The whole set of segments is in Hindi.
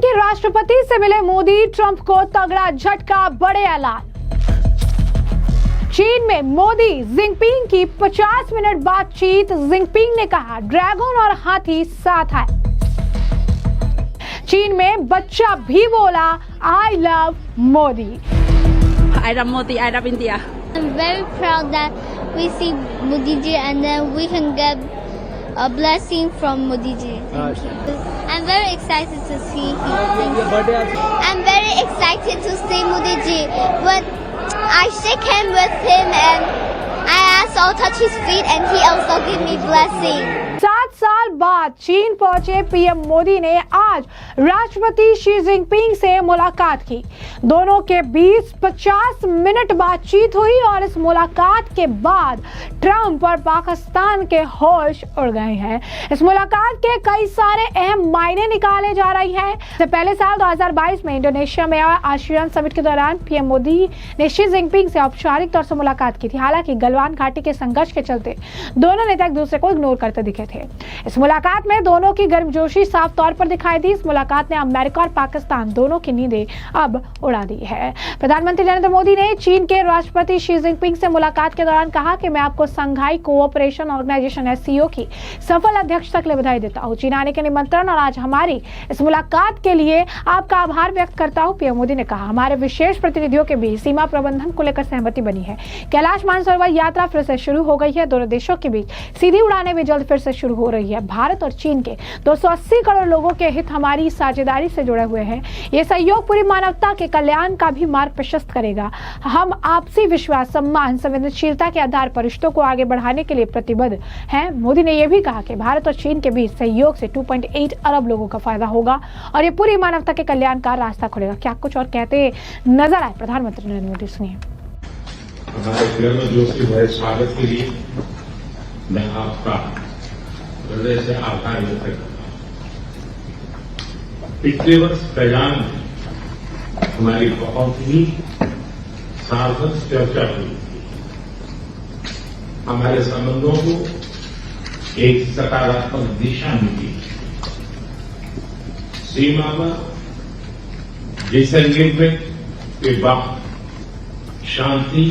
के राष्ट्रपति से मिले मोदी, ट्रंप को तगड़ा झटका, बड़े ऐलान। चीन में मोदी जिनपिंग की 50 मिनट बातचीत। जिनपिंग ने कहा ड्रैगन और हाथी साथ आए। चीन में बच्चा भी बोला I love Modi. I love Modi, I love India. I'm very proud that we see Modi ji and then we can get a blessing from Modi ji. Thank you. I'm very excited to see him. Thank you. I'm very excited to see Modi ji. When I shake hands with him and I also touch his feet and he also give me blessing. 7 साल बाद चीन पहुंचे पीएम मोदी ने आज राष्ट्रपति शी जिनपिंग से मुलाकात की। दोनों के बीच 50 मिनट बातचीत हुई और इस मुलाकात के बाद ट्रंप और पाकिस्तान के होश उड़ गए हैं। इस मुलाकात के कई सारे अहम मायने निकाले जा रहे हैं। इससे पहले साल 2022 में इंडोनेशिया में आसियान समिट के दौरान पीएम मोदी ने शी जिनपिंग से औपचारिक तौर से मुलाकात की थी। हालांकि गलवान घाटी के संघर्ष के चलते दोनों नेता एक दूसरे को इग्नोर करते दिखे थे। इस मुलाकात में दोनों की गर्मजोशी साफ तौर पर दिखाई दी। इस मुलाकात ने अमेरिका और पाकिस्तान दोनों की नींदें अब उड़ा दी है। प्रधानमंत्री नरेंद्र मोदी ने चीन के राष्ट्रपति शी जिनपिंग से मुलाकात के दौरान कहा कि मैं आपको संघाई कोऑपरेशन ऑर्गेनाइजेशन एससीओ की सफल अध्यक्षता के लिए बधाई देता हूं। चीन आने के निमंत्रण और आज हमारी इस मुलाकात के लिए आपका आभार व्यक्त करता हूं। पीएम मोदी ने कहा हमारे विशेष प्रतिनिधियों के बीच सीमा प्रबंधन को लेकर सहमति बनी है। कैलाश मानसरोवर यात्रा फिर से शुरू हो गई है। दोनों देशों के बीच सीधी उड़ानें भी जल्द फिर से शुरू हो रही है। भारत और चीन के 280 करोड़ लोगों के हित हमारी साझेदारी से जुड़े हुए हैं। ये सहयोग पूरी मानवता के कल्याण का भी मार्ग प्रशस्त करेगा। हम आपसी विश्वास, सम्मान, संवेदनशीलता के आधार पर रिश्तों को आगे बढ़ाने के लिए प्रतिबद्ध हैं। मोदी ने यह भी कहा कि भारत और चीन के बीच सहयोग से 2.8 अरब लोगों का फायदा होगा और ये पूरी मानवता के कल्याण का रास्ता खुलेगा। क्या कुछ और कहते नजर आए प्रधानमंत्री नरेंद्र मोदी। सुनिए। हमारे गर्मजोशी भरे स्वागत के लिए मैं आपका हृदय से आभार व्यक्त करता हूं। पिछले वर्ष फैजान में हमारी बहुत ही सार्थक चर्चा हुई थी। हमारे संबंधों को एक सकारात्मक दिशा मिली। सीमा पर डिसएंगेजमेंट के बाद शांति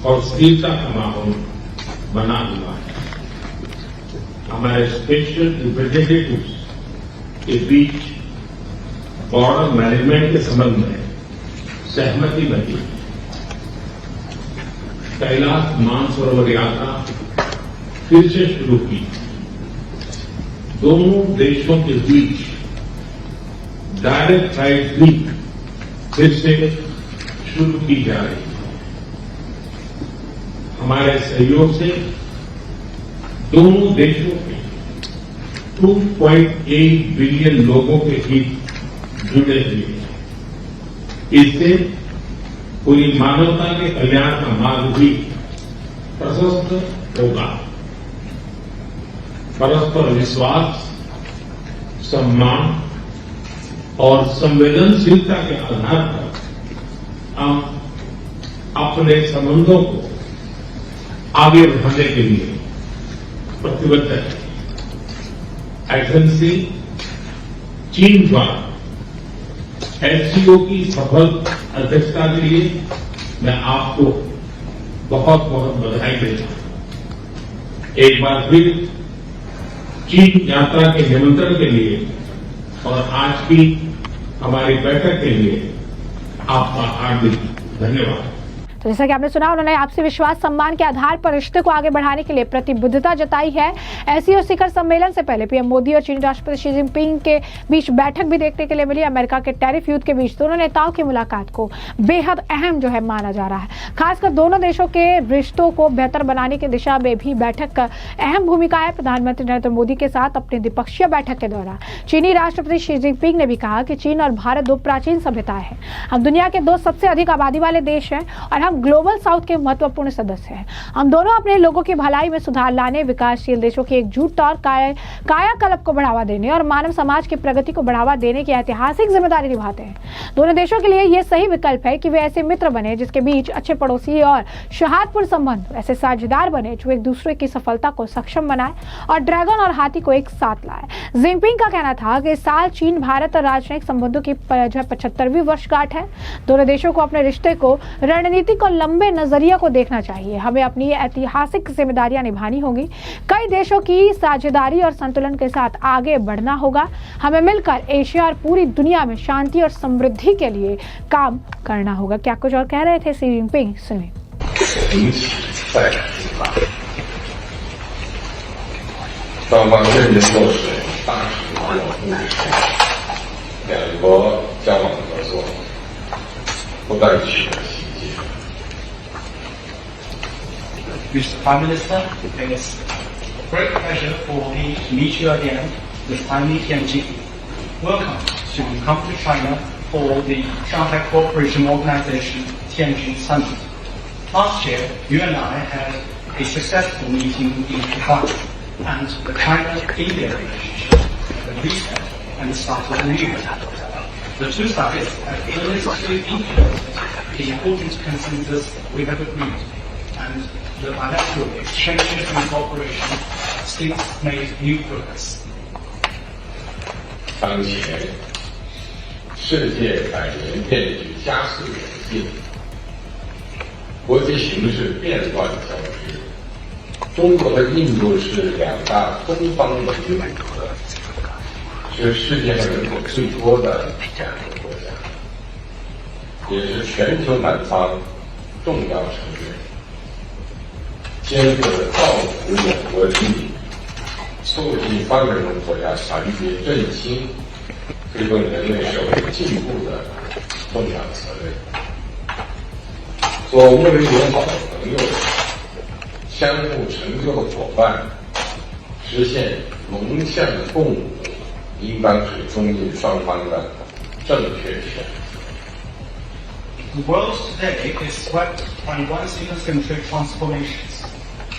और स्थिरता का माहौल बना हुआ है। हमारे स्पेशल रिप्रेजेंटेटिव्स के बीच बॉर्डर मैनेजमेंट के संबंध में सहमति बनी। कैलाश मानसरोवर यात्रा फिर से शुरू की। दोनों देशों के बीच डायरेक्ट फ्लाइट भी फिर से शुरू की जा रही है। हमारे सहयोग से दोनों देशों के 2.8 बिलियन लोगों के हित जुड़े हुए हैं। इससे पूरी मानवता के कल्याण का मार्ग भी प्रशस्त होगा। परस्पर विश्वास, सम्मान और संवेदनशीलता के आधार पर हम अपने संबंधों को आगे बढ़ाने के लिए प्रतिबद्ध है। एजेंसी चीन द्वारा एससीओ की सफल अध्यक्षता के लिए मैं आपको बहुत बहुत बधाई देता हूं। एक बार फिर चीन यात्रा के निमंत्रण के लिए और आज की हमारी बैठक के लिए आपका हार्दिक धन्यवाद। तो जैसा कि आपने सुना, उन्होंने आपसी विश्वास, सम्मान के आधार पर रिश्ते को आगे बढ़ाने के लिए प्रतिबद्धता जताई है। एससीओ शिखर सम्मेलन से पहले पीएम मोदी और चीनी राष्ट्रपति शी जिनपिंग के बीच बैठक भी देखने के लिए मिली। अमेरिका के टैरिफ युद्ध के बीच दोनों नेताओं की मुलाकात को बेहद अहम माना जा रहा है। खासकर दोनों देशों के रिश्तों को बेहतर बनाने की दिशा में भी बैठक का अहम भूमिका है। प्रधानमंत्री नरेंद्र मोदी के साथ अपनी द्विपक्षीय बैठक के दौरान चीनी राष्ट्रपति शी जिनपिंग ने भी कहा कि चीन और भारत दो प्राचीन सभ्यताएं हैं। हम दुनिया के 2 सबसे अधिक आबादी वाले देश हैं और हम हम ग्लोबल साउथ के महत्वपूर्ण सदस्य हैं। हम दोनों अपने लोगों की भलाई में सुधार लाने, विकासशील देशों की एकजुटता और कायाकल्प को बढ़ावा देने और मानव समाज की प्रगति को बढ़ावा देने की ऐतिहासिक जिम्मेदारी निभाते हैं। दोनों देशों के लिए यह सही विकल्प है कि वे ऐसे मित्र बने जिसके बीच अच्छे पड़ोसी और सौहार्दपूर्ण संबंध, ऐसे साझेदार बने जो एक दूसरे की सफलता को सक्षम बनाए और ड्रैगन और हाथी को एक साथ लाए। जिनपिंग का कहना था कि इस साल चीन भारत और राजनयिक संबंधों की 75वीं वर्षगांठ है। दोनों देशों को अपने रिश्ते को रणनीतिक और लंबे नजरिया को देखना चाहिए। हमें अपनी ऐतिहासिक जिम्मेदारियां निभानी होगी। कई देशों की साझेदारी और संतुलन के साथ आगे बढ़ना होगा। हमें मिलकर एशिया और पूरी दुनिया में शांति और समृद्धि के लिए काम करना होगा। क्या कुछ और कह रहे थे शी जिनपिंग, सुनिए। 双方认真落实大使共同目标，两国交往合作不断取得新进。Mr. Prime Minister, it is a great pleasure for me to meet you again this time in Tianjin. Welcome to come to China for the Shanghai Cooperation Organization Tianjin Summit. Last year, you and I had a successful meeting in Wuhan, and the China-India relationship had a reset and the start of the new year. The two sides have earnestly implemented the important consensus we have agreed, and the bilateral exchanges and cooperation since made new progress. 当前，世界百年变局加速演进，国际形势变乱交织。中国和印度是两大东方盟主国，是世界上人口最多的两个国家，也是全球南方重要成员，肩负着造福两国之名，促进发展中国家团结振兴，推动人类社会进步的重要责任。做互为友好的朋友，相互成就的伙伴，实现龙象共舞，应当是中印双方的正确选择。 The world today is swept by once-in-a-century transformations.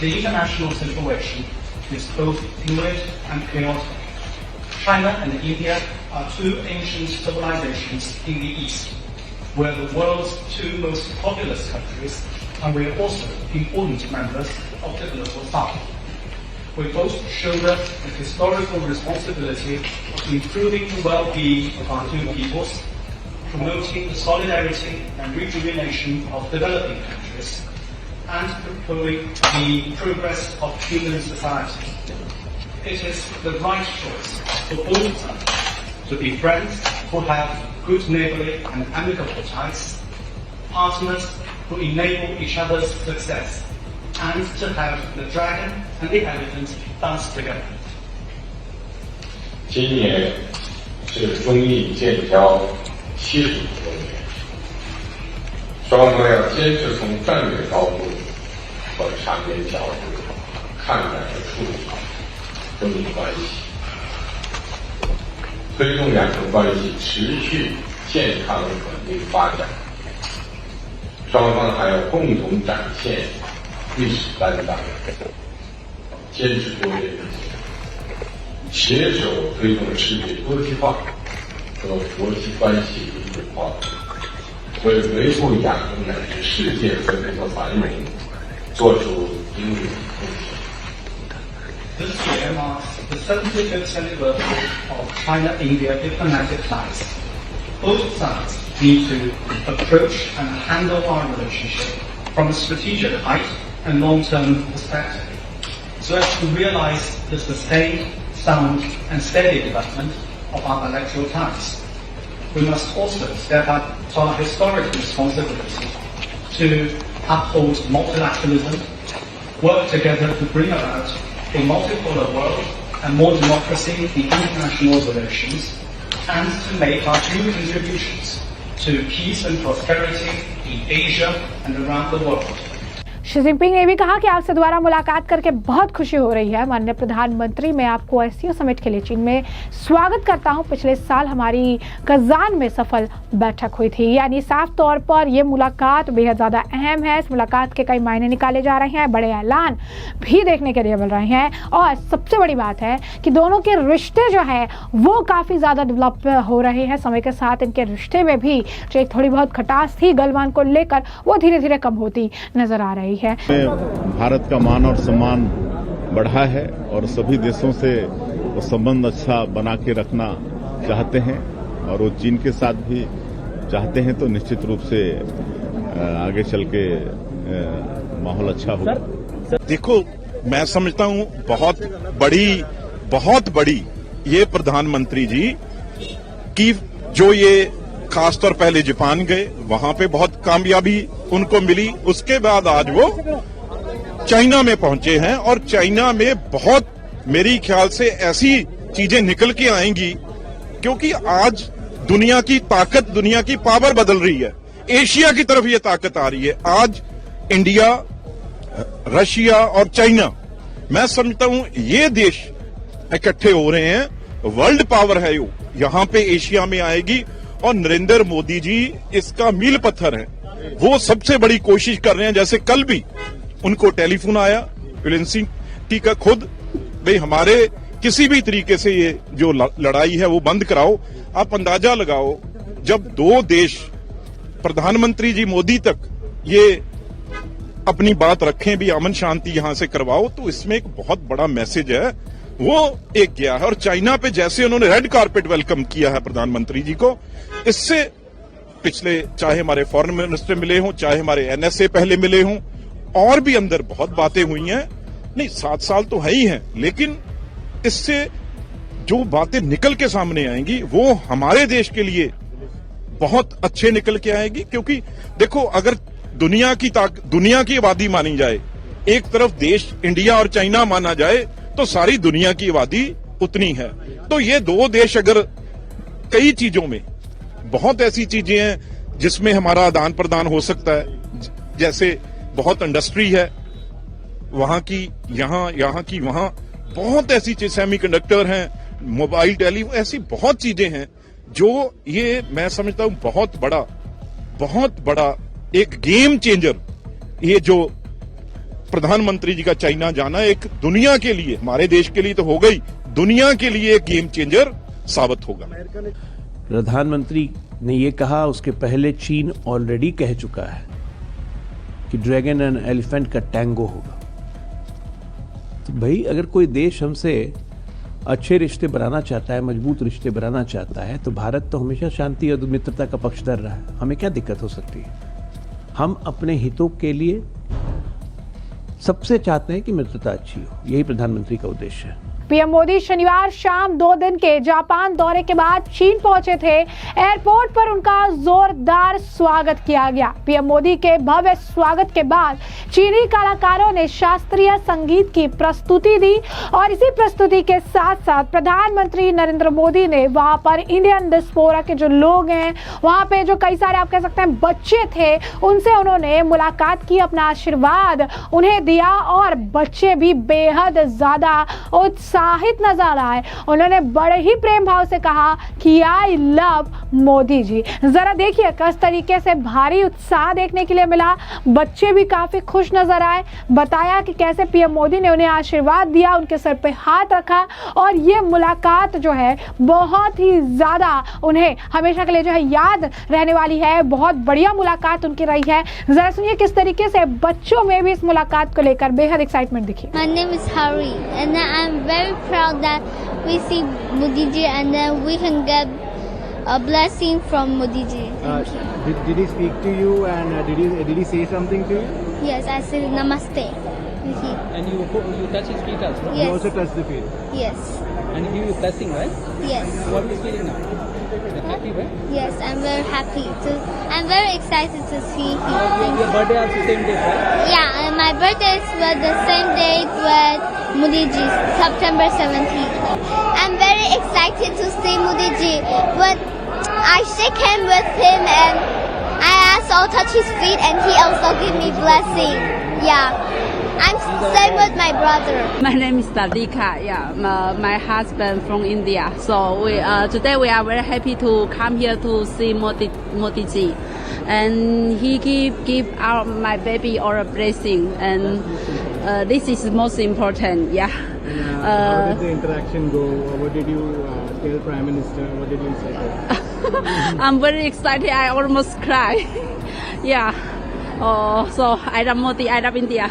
The international situation is both fluid and chaotic. China and India are two ancient civilizations in the East. We're the world's two most populous countries, and we're also important members of the global South. We both shoulder the historical responsibility of improving the well-being of our two peoples, promoting the solidarity and rejuvenation of developing countries, and propelling the progress of human society. It is the right choice for both sides to be friends who have good neighborly and amicable ties, partners who enable each other's success, and to have the dragon and the elephant dance together. 今年是中印建交70周年，双方要坚持从战略高度和长远角度看待和处理中印关系，推动两国关系持续健康稳定发展。双方还要共同展现历史担当，坚持多边原则，携手推动世界多极化和国际关系一体化，为维护亚洲乃至世界和平和繁荣做出应有的贡献。 This year marks the 75th anniversary of China-India diplomatic ties. Both sides need to approach and handle our relationship from a strategic height and long-term perspective, so as to realize the sustained, sound and steady development of our bilateral ties. We must also step up to our historic responsibility to uphold multilateralism, work together to bring about a multipolar world and more democracy in international relations, and to make our due contributions to peace and prosperity in Asia and around the world. Xi Jinping ने भी कहा कि आपसे दोबारा मुलाकात करके बहुत खुशी हो रही है। माननीय प्रधानमंत्री, मैं आपको एससीओ समिट के लिए चीन में स्वागत करता हूं। पिछले साल हमारी कजान में सफल बैठक हुई थी। यानी साफ तौर पर यह मुलाकात बेहद ज़्यादा अहम है। इस मुलाकात के कई मायने निकाले जा रहे हैं, बड़े ऐलान भी देखने के लिए मिल रहे हैं और सबसे बड़ी बात है कि दोनों के रिश्ते जो है वो काफ़ी ज़्यादा डेवलप हो रहे हैं। समय के साथ इनके रिश्ते में भी जो एक थोड़ी बहुत खटास थी गलवान को लेकर, वो धीरे धीरे कम होती नजर आ रही है। भारत का मान और सम्मान बढ़ा है और सभी देशों से वो संबंध अच्छा बना के रखना चाहते हैं और वो चीन के साथ भी चाहते हैं, तो निश्चित रूप से आगे चल के माहौल अच्छा होगा। देखो, मैं समझता हूं बहुत बड़ी ये प्रधानमंत्री जी की जो ये खासतौर पहले जापान गए, वहां पे बहुत कामयाबी उनको मिली। उसके बाद आज वो चाइना में पहुंचे हैं और चाइना में बहुत मेरी ख्याल से ऐसी चीजें निकल के आएंगी, क्योंकि आज दुनिया की ताकत, दुनिया की पावर बदल रही है। एशिया की तरफ ये ताकत आ रही है। आज इंडिया, रशिया और चाइना, मैं समझता हूं ये देश इकट्ठे हो रहे हैं, वर्ल्ड पावर है यो, यहां पे एशिया में आएगी और नरेंद्र मोदी जी इसका मील पत्थर है। वो सबसे बड़ी कोशिश कर रहे हैं। जैसे कल भी उनको टेलीफोन आया एजेंसी का खुद, भाई हमारे किसी भी तरीके से ये जो लड़ाई है वो बंद कराओ। आप अंदाजा लगाओ, जब दो देश प्रधानमंत्री जी मोदी तक ये अपनी बात रखें भी, अमन शांति यहां से करवाओ, तो इसमें एक बहुत बड़ा मैसेज है वो एक गया है। और चाइना पे जैसे उन्होंने रेड कारपेट वेलकम किया है प्रधानमंत्री जी को, इससे पिछले चाहे हमारे फॉरेन मिनिस्टर मिले हों, चाहे हमारे एनएसए पहले मिले हों, और भी अंदर बहुत बातें हुई हैं। नहीं, 7 साल तो है ही हैं, लेकिन इससे जो बातें निकल के सामने आएंगी वो हमारे देश के लिए बहुत अच्छे निकल के आएगी। क्योंकि देखो, अगर दुनिया की आबादी मानी जाए, एक तरफ देश इंडिया और चाइना माना जाए, तो सारी दुनिया की आबादी उतनी है। तो ये दो देश अगर कई चीजों में, बहुत ऐसी चीजें हैं जिसमें हमारा आदान प्रदान हो सकता है, जैसे बहुत इंडस्ट्री है वहां की, यहाँ की वहां, बहुत ऐसी चीज, सेमीकंडक्टर हैं, मोबाइल टेली, ऐसी बहुत चीजें हैं जो ये मैं समझता हूं बहुत बड़ा एक गेम चेंजर, ये जो प्रधानमंत्री जी का चाइना जाना एक दुनिया के लिए, हमारे देश के लिए तो हो गई, दुनिया के लिए एक गेम चेंजर साबित होगा। प्रधानमंत्री ने ये कहा, उसके पहले चीन ऑलरेडी कह चुका है कि ड्रैगन एंड एलिफेंट का टैंगो होगा। तो भाई, अगर कोई देश हमसे अच्छे रिश्ते बनाना चाहता है, मजबूत रिश्ते बनाना चाहता है, तो भारत तो हमेशा शांति और मित्रता का पक्षधर रहा है। हमें क्या दिक्कत हो सकती है? हम अपने हितों के लिए सबसे चाहते हैं कि मित्रता अच्छी हो। यही प्रधानमंत्री का उद्देश्य है। पीएम मोदी शनिवार शाम 2 दिन के जापान दौरे के बाद चीन पहुंचे थे। एयरपोर्ट पर उनका जोरदार स्वागत किया गया। पीएम मोदी के भव्य स्वागत के बाद चीनी कलाकारों ने शास्त्रीय संगीत की प्रस्तुति दी और इसी प्रस्तुति के साथ साथ प्रधानमंत्री नरेंद्र मोदी ने वहां पर इंडियन डिस्पोरा के जो लोग हैं, वहां पे जो कई सारे आप कह सकते हैं बच्चे थे, उनसे उन्होंने मुलाकात की, अपना आशीर्वाद उन्हें दिया और बच्चे भी बेहद ज्यादा उत्साहित नजर आए। उन्होंने बड़े ही प्रेम भाव से कहा कि आई लव मोदी जी। जरा देखिए किस तरीके से भारी उत्साह देखने के लिए मिला। बच्चे भी काफी खुश नजर आए। बताया कि कैसे पीएम मोदी ने उन्हें आशीर्वाद दिया, उनके सर पे हाथ रखा और ये मुलाकात जो है बहुत ही ज्यादा उन्हें हमेशा के लिए जो है याद रहने वाली है। बहुत बढ़िया मुलाकात उनकी रही है। जरा सुनिए किस तरीके से बच्चों में भी इस मुलाकात को लेकर बेहद एक्साइटमेंट दिखी। My name is Harry and I'm very proud that we see Modi ji and then we can get a blessing from Modi ji. Did he speak to you and did he say something to you? Yes, I said namaste. And you touch his feet also? Yes. You also touched the field. Yes. And he give you blessing, right? Yes. What is feeling now? You're happy, right? Yes, I'm very happy. I'm very excited to see him. Your birthday also same day, right? Yeah, and my birthday is the same date with Modi ji, September 17th. I'm very excited to see Modi ji, but I shake hands with him and I ask also touch his feet and he also give me blessing. Yeah. I'm staying with my brother. My name is Radhika. Yeah, my husband from India. So today we are very happy to come here to see Modi ji, and he give our my baby all a blessing, and this is most important. Yeah. How did the interaction go? What did you tell Prime Minister? What did you say? I'm very excited. I almost cry. Yeah. So I love Modi. I love India.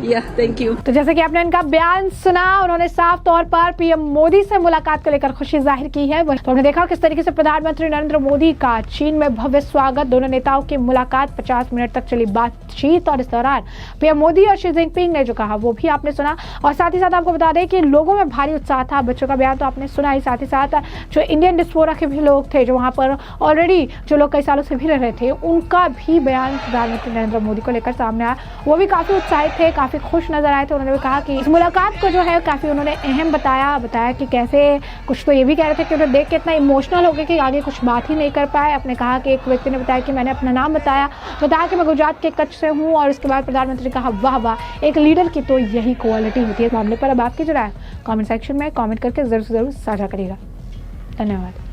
Yeah, thank you. तो जैसे कि आपने इनका बयान सुना, उन्होंने साफ तौर पर पीएम मोदी से मुलाकात को लेकर खुशी जाहिर की है। तो हमने देखा किस तरीके से प्रधानमंत्री नरेंद्र मोदी का चीन में भव्य स्वागत, दोनों नेताओं की मुलाकात, 50 मिनट तक चली बातचीत और इस दौरान पीएम मोदी और शी जिनपिंग ने जो कहा वो भी आपने सुना। और साथ ही साथ आपको बता दें कि लोगों में भारी उत्साह था। बच्चों का बयान तो आपने सुना ही, साथ ही साथ जो इंडियन डिस्पोरा के भी लोग थे, जो वहाँ पर ऑलरेडी जो लोग कई सालों से भी रह रहे थे, उनका भी बयान प्रधानमंत्री नरेंद्र मोदी को लेकर सामने आया। वो भी काफी उत्साहित थे, काफी खुश नजर आए थे। उन्होंने भी कहा कि इस मुलाकात को जो है काफी उन्होंने अहम बताया कि कैसे, कुछ तो ये भी कह रहे थे कि उन्हें देख के इतना इमोशनल हो गए कि आगे कुछ बात ही नहीं कर पाए। अपने कहा कि एक व्यक्ति ने बताया कि मैंने अपना नाम बताया कि मैं गुजरात के कच्छ से हूँ, और उसके बाद प्रधानमंत्री ने कहा वाह वाह, एक लीडर की तो यही क्वालिटी होती है। इस मामले पर अब आपकी जो राय कमेंट सेक्शन में कमेंट करके जरूर से जरूर साझा करिएगा। धन्यवाद।